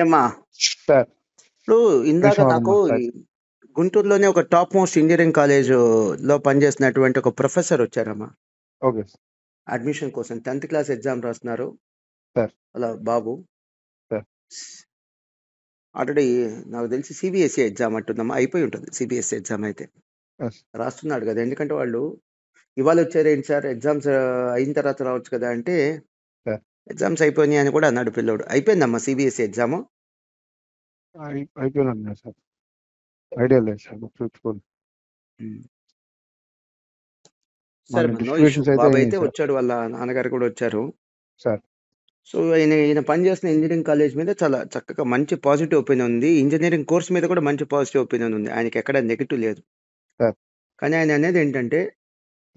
ఏమ్మా సార్ ఇప్పుడు ఇందాక విషయం నాకు అదమ్మా సార్. ఈ గుంటూరులోనే ఒక టాప్ మోస్ట్ ఇంజనీరింగ్ కాలేజ్ లో పనిచేసినటువంటి ఒక ప్రొఫెసర్ వచ్చారమ్మా ఓకే అడ్మిషన్ కోసం 10th క్లాస్ ఎగ్జామ్ రాస్తున్నారు. సార్. అలా బాబు సార్. ఆల్రెడీ నాకు తెలిసి సిబిఎస్ఈ ఎగ్జామ్ అంటుందమ్మా, అయిపోయి ఉంటుంది సిబిఎస్ఈ ఎగ్జామ్ అయితే. ఎస్. రాస్తున్నాడు కదా, ఎందుకంటే వాళ్ళు ఇవాళ వచ్చారు ఏంటి సార్ ఎగ్జామ్స్ అయిన తర్వాత రావచ్చు కదా అంటే సార్. ఎగ్జామ్స్ అయిపోయినాయి అని కూడా అన్నాడు పిల్లోడు. అయిపోయిందమ్మా సిబిఎస్ఈ ఎగ్జామ్. అయిపోయినా సార్, ఐడియా లేదు సార్, చూసుకోండి. సరే మన నో ఇష్యూ. డిస్ట్రిబ్యూషన్స్ అయితే బాబు అయినాయి అయితే సార్. వచ్చాడు, వాళ్ళ నాన్నగారు కూడా వచ్చారు. సార్. సో ఈయన పనిచేస్తున్న ఇంజనీరింగ్ కాలేజ్ మీద చాలా చక్కగా మంచి పాజిటివ్ ఒపీనియన్ ఉంది. ఇంజనీరింగ్ కోర్స్ మీద కూడా మంచి పాజిటివ్ ఒపీనియన్ ఉంది. ఆయనకి ఎక్కడ నెగిటివ్ లేదు. సార్. కానీ ఆయన అనేది ఏంటంటే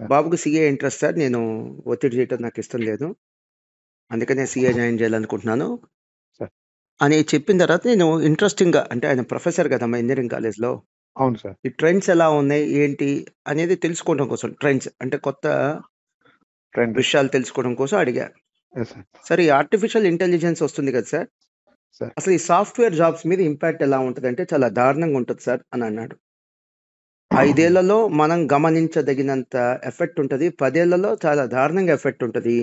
సార్. బాబుకి సీఏ ఇంట్రెస్ట్ సార్, నేను ఒత్తిడి చేయటం నాకు ఇష్టం లేదు, అందుకనే సీఏ జాయిన్ చేయాలనుకుంటున్నాను సార్. అని చెప్పిన తర్వాత నేను ఇంట్రెస్టింగ్గా, అంటే ఆయన ప్రొఫెసర్ కదమ్మా ఇంజనీరింగ్ కాలేజ్లో, అవును సార్. ఈ ట్రెండ్స్ ఎలా ఉన్నాయి ఏంటి అనేది తెలుసుకోవడం కోసం, ట్రెండ్స్ అంటే కొత్త ట్రెండ్ విషయాలు తెలుసుకోవడం కోసం అడిగా. Yes sir. సరే ఈ ఆర్టిఫిషియల్ ఇంటెలిజెన్స్ వస్తుంది కదా సార్, సార్. అసలు ఈ సాఫ్ట్వేర్ జాబ్స్ మీద ఇంపాక్ట్ ఎలా ఉంటుంది అంటే చాలా దారుణంగా ఉంటుంది సార్ అని అన్నాడు. 5 ఏళ్లలో మనం గమనించదగినంత ఎఫెక్ట్ ఉంటుంది, 10 ఏళ్లలో చాలా దారుణంగా ఎఫెక్ట్ ఉంటుంది,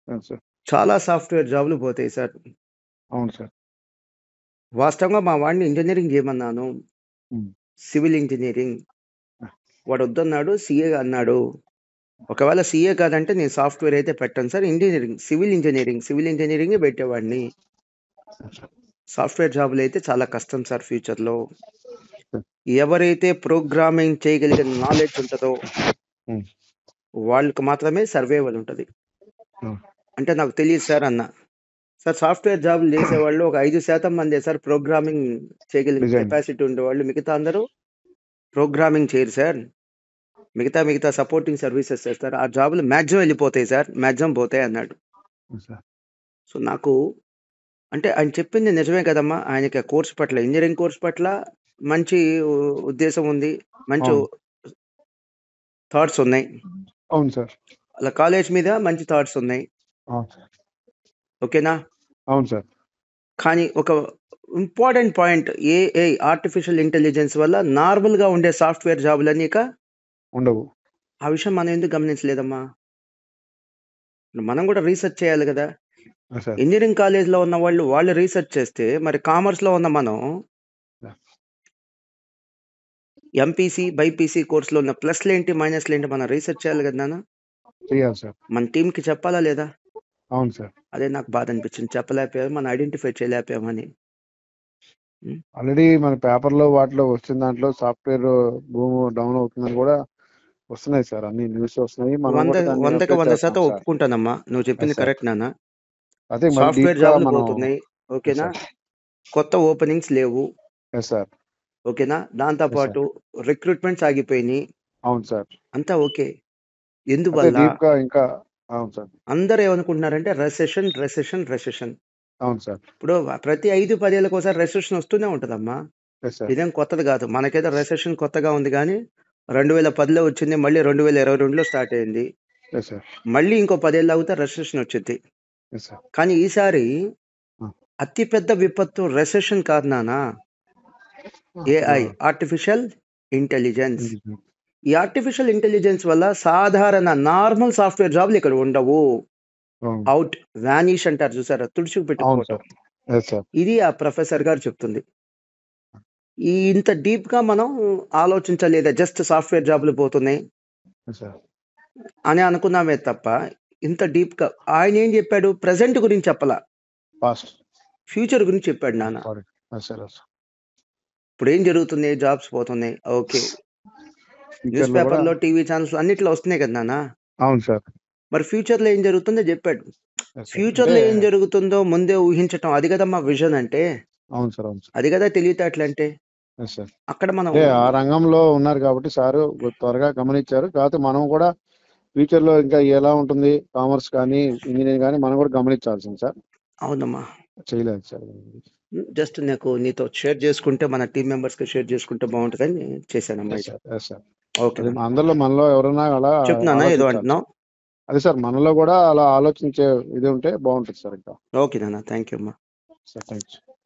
అవును సార్. చాలా సాఫ్ట్వేర్ జాబ్లు పోతాయి సార్. అవును సార్. వాస్తవంగా మా వాడిని ఇంజనీరింగ్ చేయమన్నాను, ఉమ్. సివిల్ ఇంజనీరింగ్, వాడు వద్దన్నాడు, సిఏ అన్నాడు. ఒకవేళ సిఏ కాదంటే నేను సాఫ్ట్వేర్ అయితే పెట్టాను సార్, ఇంజనీరింగ్ సివిల్ ఇంజనీరింగ్ పెట్టేవాడిని. సాఫ్ట్వేర్ జాబులు అయితే చాలా కష్టం సార్ ఫ్యూచర్లో. ఎవరైతే ప్రోగ్రామింగ్ చేయగలిగిన నాలెడ్జ్ ఉంటుందో ఉమ్. వాళ్ళకి మాత్రమే సర్వైవల్ ఉంటుంది. ఉమ్. అంటే నాకు తెలియదు సార్ అన్న. సార్ సాఫ్ట్వేర్ జాబులు చేసేవాళ్ళు ఒక 5% మందే సార్ ప్రోగ్రామింగ్ చేయగలిగిన Design. కెపాసిటీ ఉండేవాళ్ళు, మిగతా అందరూ ప్రోగ్రామింగ్ చేయరు సార్, మిగతా సపోర్టింగ్ సర్వీసెస్ చేస్తారు. ఆ జాబులు మ్యాక్సిమం వెళ్ళిపోతాయి సార్, మ్యాక్సిమం పోతాయి అన్నాడు. Yes, sir. సో నాకు అంటే ఆయన చెప్పింది నిజమే కదమ్మా, ఆయనకి ఆ కోర్స్ పట్ల, ఇంజనీరింగ్ కోర్స్ పట్ల మంచి ఉద్దేశం ఉంది, మంచి అవును. థాట్స్ ఉన్నాయి. అవును సార్. అలా కాలేజ్ మీద మంచి థాట్స్ ఉన్నాయి, అవును సార్. ఓకేనా. అవును సార్. కానీ ఒక important point, AI artificial intelligence వల్ల నార్మల్గా ఉండే సాఫ్ట్వేర్ జాబులన్నీ ఇక ఉండవు. ఆ విషయం మనం ఎందుకు గమనించలేదమ్మా. మనం కూడా రీసెర్చ్ చేయాలి కదా. Yes, sir. ఇంజనీరింగ్ కాలేజ్లో ఉన్న వాళ్ళు రీసెర్చ్ చేస్తే మరి కామర్స్లో ఉన్న మనం Yeah. ఎంపీసీ బైపీసీ కోర్సులో ఉన్న ప్లస్లు ఏంటి మైనస్లు ఏంటి మనం రీసెర్చ్ చేయాలి కదా నాన్న. చేయాలి సార్. మన టీంకి చెప్పాలా లేదా. అవును సార్. అదే నాకు బాధ అనిపించింది, చెప్పలేకపోయాము, మనం ఐడెంటిఫై చేయలేకపోయామని. ఆల్రెడీ మన పేపర్లో వాటిలో వచ్చిన దాంట్లో సాఫ్ట్వేర్ భూమి డౌన్ అవుతుందని కూడా వస్తున్నాయి సార్, అన్ని న్యూస్ వస్తున్నాయి. మనం కూడా దాన్ని 100కి update 100% చేస్తున్నాం సార్. ఒప్పుకుంటానమ్మా, నువ్వు చెప్పింది Yes, sir. కరెక్ట్ నాన్న. అదే మరి సాఫ్ట్వేర్ deep గా జాబ్లు మనం పోతున్నాయి, ఓకేనా. Yes, కొత్త ఓపెనింగ్స్ లేవు, ఎస్ సార్. ఓకేనా. దాంతో Yes, పాటు రిక్రూట్మెంట్స్ ఆగిపోయినాయి, అవును సార్. అంతా ఓకే. అదే ఎందువల్ల డీప్ గా ఇంకా అవును సార్. అందరూ ఏమనుకుంటున్నారంటే రెసెషన్. అవును సార్. ఇప్పుడు ప్రతి 5-10 ఏళ్ళకి ఒకసారి రెసెషన్ వస్తూనే ఉంటుందమ్మా, ఎస్ సార్. ఇదేం కొత్తది కాదు. మనకైతే రెసెషన్ కొత్తగా ఉంది, కానీ 2010లో వచ్చింది, మళ్ళీ 2022లో స్టార్ట్ అయింది, ఎస్ సార్. మళ్ళీ ఇంకో 10 ఏళ్ళు అవుతా రెసెషన్ వచ్చింది. Yes sir. కానీ ఈసారి Ah. అతిపెద్ద విపత్తు రెసెషన్ కాదు నానా, ఏఐ ఆర్టిఫిషియల్ ఇంటెలిజెన్స్. ఈ ఆర్టిఫిషియల్ ఇంటెలిజెన్స్ వల్ల సాధారణ నార్మల్ సాఫ్ట్వేర్ జాబ్లు ఇక్కడ ఉండవు, అవుట్ వానిష్ అంటారు చూసారా, తుడుచుకు పెట్టుకోవటం. Yes sir. ఇది ఆ ప్రొఫెసర్ గారు చెప్తుంది. ఇంత డీప్ గా మనం ఆలోచించలేదా, జస్ట్ సాఫ్ట్వేర్ జాబ్లు పోతున్నాయి ఎస్ సార్. అని అనుకున్నామే తప్ప, ఇంత డీప్ గా ఆయన ఏం చెప్పాడు, ప్రెసెంట్ గురించి చెప్పలా, పాస్ట్ ఫ్యూచర్ గురించి చెప్పాడు నాన్న. Yes sir. ఇప్పుడు ఏం జరుగుతుంది, జాబ్స్ పోతున్నాయి, ఓకే, న్యూస్ పేపర్లో టీవీ ఛానల్స్ అన్నిట్లో వస్తున్నాయి కదా నాన్న. అవును సార్. మరి ఫ్యూచర్ లో ఏం జరుగుతుందో చెప్పాడు. ఫ్యూచర్ లో ఏం జరుగుతుందో ముందే ఊహించటం, అది కదా మా విజన్ అంటే. అవును సార్. అవును సార్. అది కదా తెలివితేటలు అంటే. అక్కడ మనం ఆ రంగంలో ఉన్నారు కాబట్టి సారు త్వరగా గమనించారు. కాకపోతే మనం కూడా ఫ్యూచర్ లో ఇంకా ఎలా ఉంటుంది కామర్స్ కానీ ఇంజనీరింగ్ కానీ మనం కూడా గమనించాల్సింది సార్. అవునమ్మా, చేయలేదు సార్. జస్ట్ నాకు నీతో షేర్ చేసుకుంటే, మన టీం మెంబర్స్ కి షేర్ చేసుకుంటే బాగుంటుందని చేశానమ్మా. ఓకే, అందరిలో మనలో ఎవరైనా అలా చెప్తున్నా ఏదో అంటున్నావు. అదే సార్, మనలో కూడా అలా ఆలోచించే ఇది ఉంటే బాగుంటుంది సార్. ఇంకా ఓకే నాన్న, థ్యాంక్ యూ అమ్మా. Sir, thanks.